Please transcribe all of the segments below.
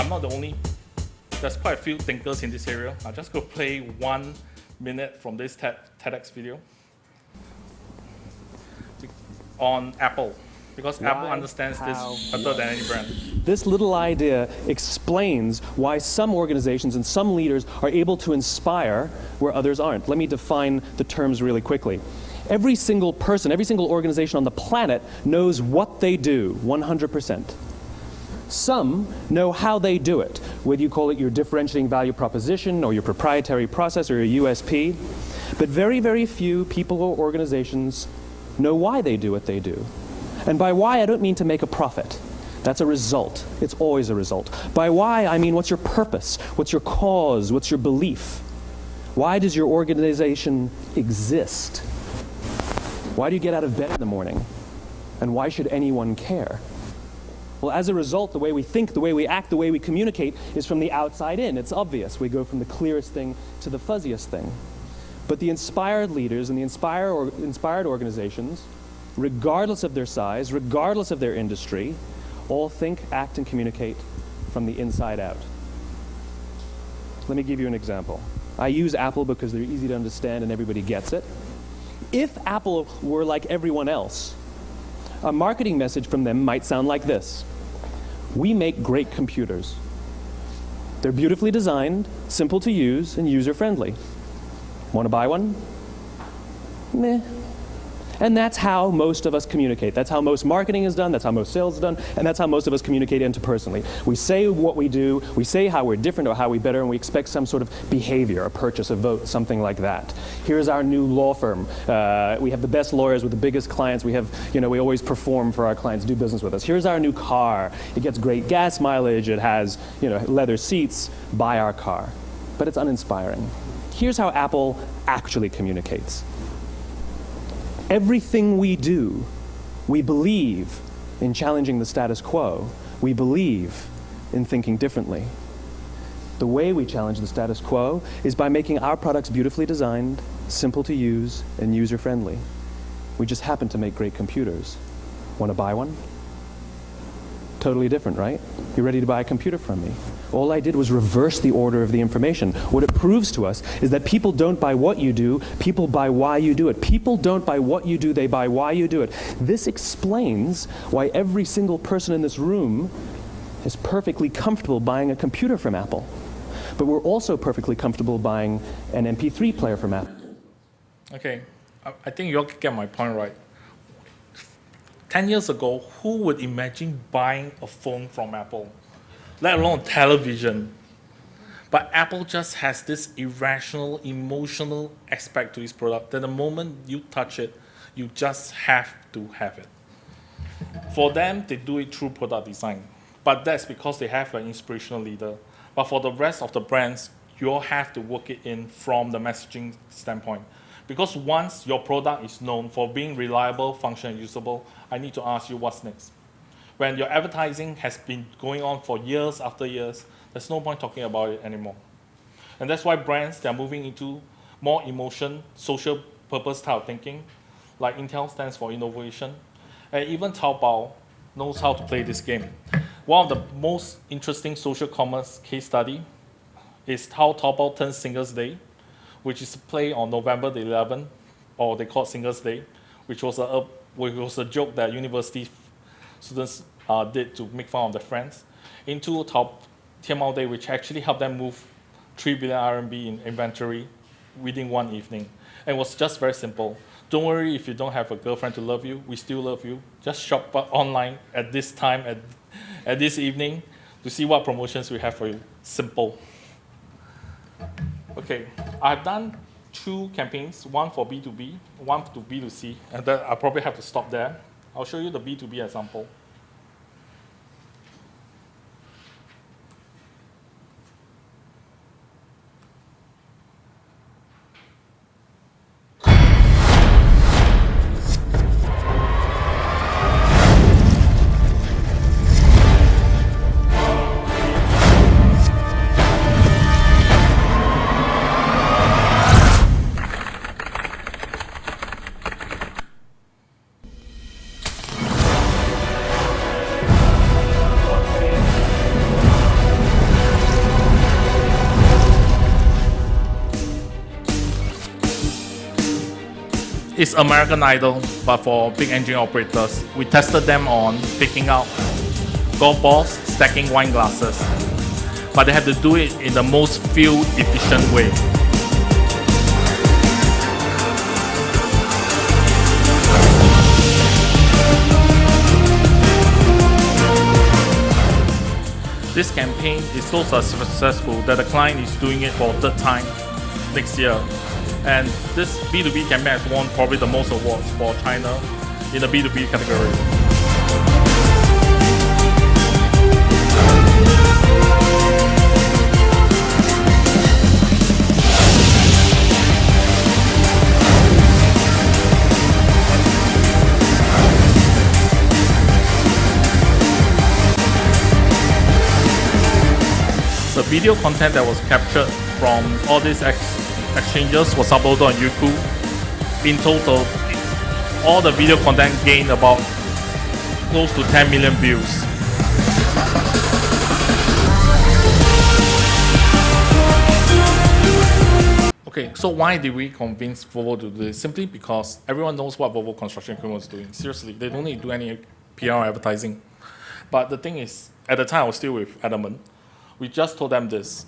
I'm not the only. There's quite a few thinkers in this area. I'll just go play 1 minute from this TEDx video on Apple, because Apple understands this better than any brand. This little idea explains why some organizations and some leaders are able to inspire where others aren't. Let me define the terms really quickly. Every single person, every single organization on the planet knows what they do, 100%. Some know how they do it, whether you call it your differentiating value proposition or your proprietary process or your USP. But very, very few people or organizations know why they do what they do. And by why, I don't mean to make a profit. That's a result. It's always a result. By why, I mean what's your purpose? What's your cause? What's your belief? Why does your organization exist? Why do you get out of bed in the morning? And why should anyone care? Well, as a result, the way we think, the way we act, the way we communicate is from the outside in. It's obvious. We go from the clearest thing to the fuzziest thing. But the inspired leaders and the inspired organizations, regardless of their size, regardless of their industry, all think, act, and communicate from the inside out. Let me give you an example. I use Apple because they're easy to understand and everybody gets it. If Apple were like everyone else, a marketing message from them might sound like this: we make great computers. They're beautifully designed, simple to use, and user-friendly. Want to buy one? Meh. And that's how most of us communicate. That's how most marketing is done, that's how most sales is done, and that's how most of us communicate interpersonally. We say what we do, we say how we're different or how we better, and we expect some sort of behavior, a purchase, a vote, something like that. Here's our new law firm. We have the best lawyers with the biggest clients. We have, we always perform for our clients, do business with us. Here's our new car. It gets great gas mileage. It has, leather seats. Buy our car. But it's uninspiring. Here's how Apple actually communicates. Everything we do, we believe in challenging the status quo. We believe in thinking differently. The way we challenge the status quo is by making our products beautifully designed, simple to use, and user-friendly. We just happen to make great computers. Want to buy one? Totally different, right? You're ready to buy a computer from me. All I did was reverse the order of the information. What it proves to us is that people don't buy what you do, people buy why you do it. People don't buy what you do, they buy why you do it. This explains why every single person in this room is perfectly comfortable buying a computer from Apple. But we're also perfectly comfortable buying an MP3 player from Apple. Okay, I think you all get my point right. 10 years ago, who would imagine buying a phone from Apple, let alone television? But Apple just has this irrational, emotional aspect to its product that the moment you touch it, you just have to have it. For them, they do it through product design. But that's because they have an inspirational leader. But for the rest of the brands, you all have to work it in from the messaging standpoint. Because once your product is known for being reliable, functional, and usable, I need to ask you what's next. When your advertising has been going on for years after years, there's no point talking about it anymore. And that's why brands, they're moving into more emotion, social purpose type of thinking, like Intel stands for innovation. And even Taobao knows how to play this game. One of the most interesting social commerce case study is how Taobao turns Singles Day, which is a play on November the 11th, or they call it Singles Day, which was a joke that university students did to make fun of their friends, into Tmall Day, which actually helped them move 3 billion RMB in inventory within one evening. And it was just very simple. Don't worry if you don't have a girlfriend to love you, we still love you. Just shop online at this time, at this evening, to see what promotions we have for you. Simple. Okay, I've done 2 campaigns, one for B2B, one to B2C, and then I'll probably have to stop there. I'll show you the B2B example. It's American Idol, but for big engine operators. We tested them on picking up golf balls, stacking wine glasses, but they have to do it in the most fuel-efficient way. This campaign is so successful that the client is doing it for a third time next year. And this B2B campaign has won probably the most awards for China in the B2B category. The video content that was captured from all these exchanges was uploaded on YouTube. In total, all the video content gained about close to 10 million views. Okay, so why did we convince Volvo to do this? Simply because everyone knows what Volvo Construction Equipment is doing. Seriously, they don't need to do any PR advertising. But the thing is, at the time I was still with Adamant, we just told them this.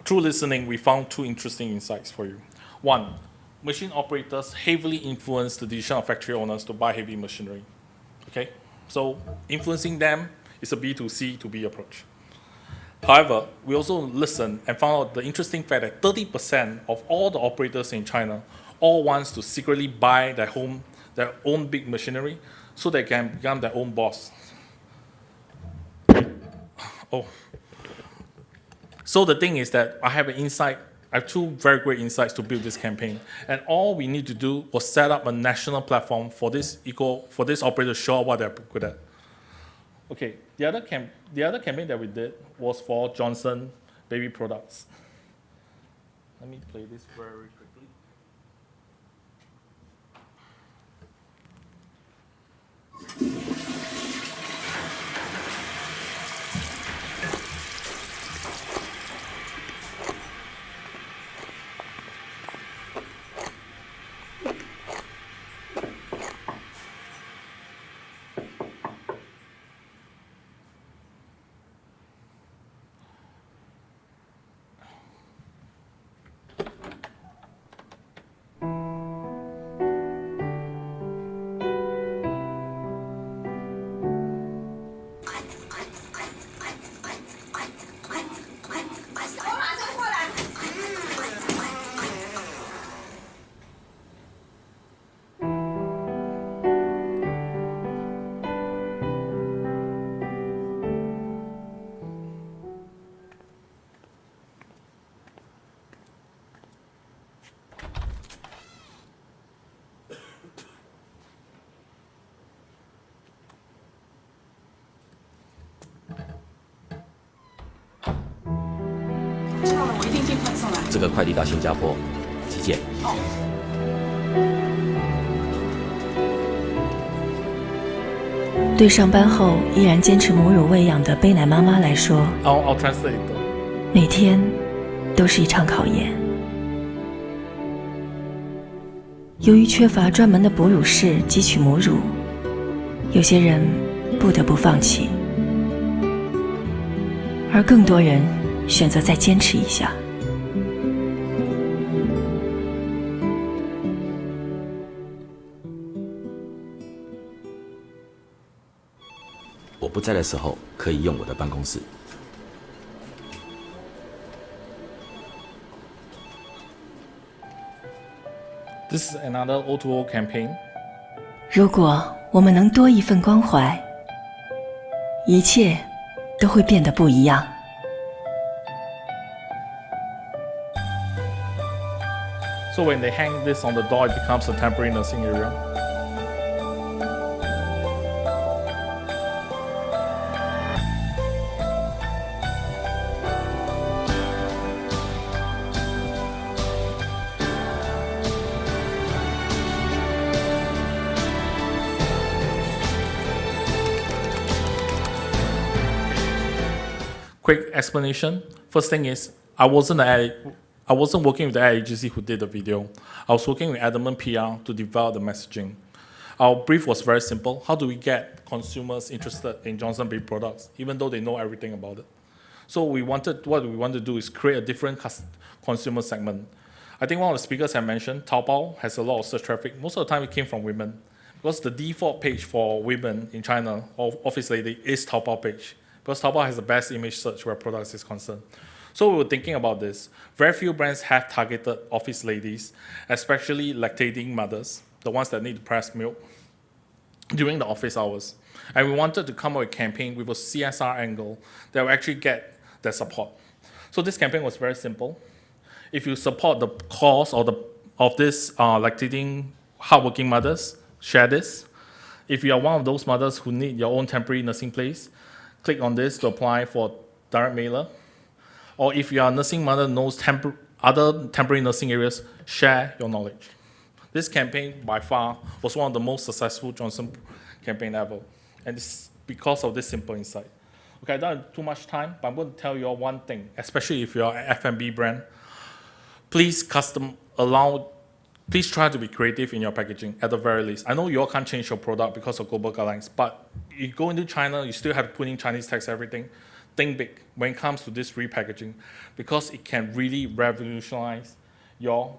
Through listening, we found two interesting insights for you. One, machine operators heavily influence the decision of factory owners to buy heavy machinery. Okay, so influencing them is a B2C to B approach. However, we also listened and found out the interesting fact that 30% of all the operators in China all wants to secretly buy their own big machinery so they can become their own boss. Oh. So the thing is that I have two very great insights to build this campaign. And all we need to do was set up a national platform for this operator to show what they're good at. Okay, the other campaign that we did was for Johnson Baby Products. Let me play this very quickly.这个快递到新加坡，寄件。对上班后依然坚持母乳喂养的背奶妈妈来说， I'll translate. 每天都是一场考验。由于缺乏专门的哺乳室汲取母乳，有些人不得不放弃，而更多人选择再坚持一下。我不在的时候，可以用我的办公室。This is another O2O campaign. 如果我们能多一份关怀，一切都会变得不一样。So when they hang this on the door, it becomes a temporary nursing area. Quick explanation. First thing is, I wasn't an I wasn't working with the ad agency who did the video. I was working with Adamant PR to develop the messaging. Our brief was very simple. How do we get consumers interested in Johnson Baby products, even though they know everything about it? So what we wanted to do is create a different consumer segment. I think one of the speakers had mentioned Taobao has a lot of search traffic. Most of the time it came from women, because the default page for women in China, or office lady, is Taobao page, because Taobao has the best image search where products is concerned. So we were thinking about this. Very few brands have targeted office ladies, especially lactating mothers, the ones that need to breast milk during the office hours. And we wanted to come up with a campaign with a CSR angle that will actually get their support. So this campaign was very simple. If you support the cause of this lactating hardworking mothers, share this. If you are one of those mothers who need your own temporary nursing place, click on this to apply for direct mailer. Or if you are a nursing mother knows other temporary nursing areas, share your knowledge. This campaign, by far, was one of the most successful Johnson campaign ever. And it's because of this simple insight. Okay, I don't have too much time, but I'm going to tell you all one thing, especially if you're an F&B brand. Please try to be creative in your packaging, at the very least. I know you all can't change your product because of global guidelines, but you go into China, you still have to put in Chinese text, everything. Think big when it comes to this repackaging, because it can really revolutionize your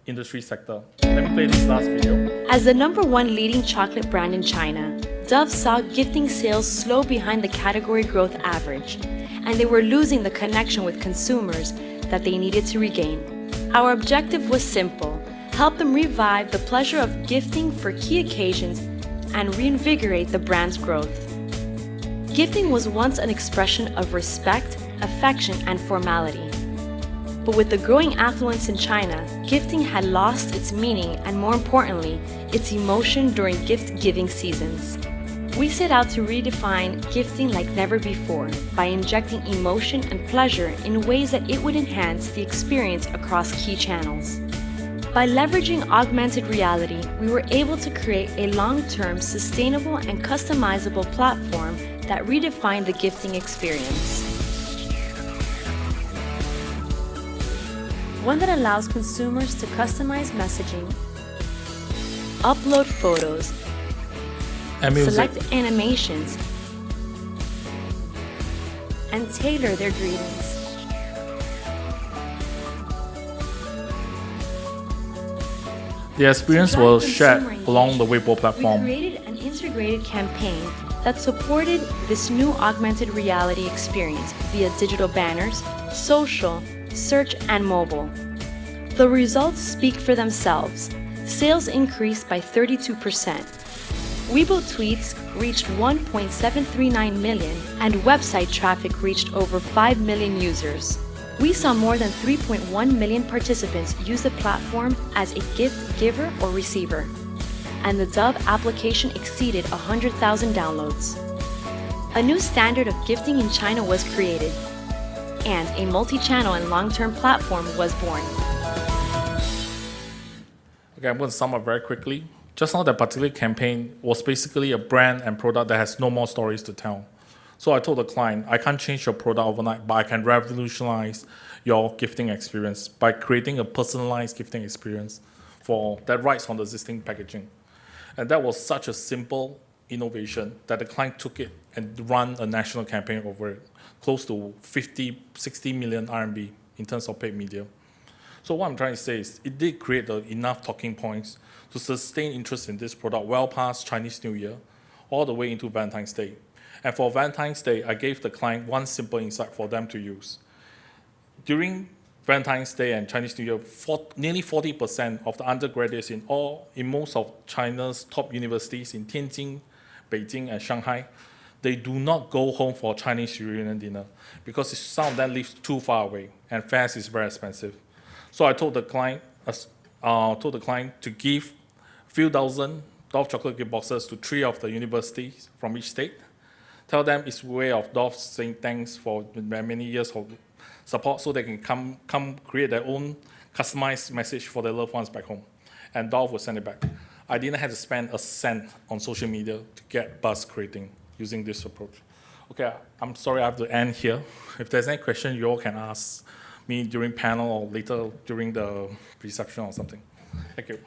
industry sector. Let me play this last video. As the #1 leading chocolate brand in China, Dove saw gifting sales slow behind the category growth average, and they were losing the connection with consumers that they needed to regain. Our objective was simple: help them revive the pleasure of gifting for key occasions and reinvigorate the brand's growth. Gifting was once an expression of respect, affection, and formality. But with the growing affluence in China, gifting had lost its meaning and, more importantly, its emotion during gift-giving seasons. We set out to redefine gifting like never before by injecting emotion and pleasure in ways that it would enhance the experience across key channels. By leveraging augmented reality, we were able to create a long-term, sustainable, and customizable platform that redefined the gifting experience. One that allows consumers to customize messaging, upload photos, And music. select animations, and tailor their greetings. The experience To drive was shared consumer along the engagement, Weibo We platform. created an integrated campaign that supported this new augmented reality experience via digital banners, social, search, and mobile. The results speak for themselves. Sales increased by 32%. Weibo tweets reached 1.739 million, and website traffic reached over 5 million users. We saw more than 3.1 million participants use the platform as a gift giver or receiver, and the Dove application exceeded 100,000 downloads. A new standard of gifting in China was created, and a multi-channel and long-term platform was born. Okay, I'm going to sum up very quickly. Just now, that particular campaign was basically a brand and product that has no more stories to tell. So I told the client, I can't change your product overnight, but I can revolutionize your gifting experience by creating a personalized gifting experience that rides on the existing packaging. And that was such a simple innovation that the client took it and ran a national campaign over it, close to 60 million RMB in terms of paid media. So what I'm trying to say is it did create enough talking points to sustain interest in this product well past Chinese New Year, all the way into Valentine's Day. And for Valentine's Day, I gave the client one simple insight for them to use. During Valentine's Day and Chinese New Year, nearly 40% of the undergraduates in most of China's top universities in Tianjin, Beijing, and Shanghai, they do not go home for Chinese reunion dinner because some of them live too far away and fares is very expensive. So I told the client to give a few dozen Dove chocolate gift boxes to 3 of the universities from each state. Tell them it's a way of Dove saying thanks for many years of support, so they can come create their own customized message for their loved ones back home. And Dove will send it back. I didn't have to spend a cent on social media to get buzz creating using this approach. Okay, I'm sorry I have to end here. If there's any question, you all can ask me during panel or later during the reception or something. Thank you.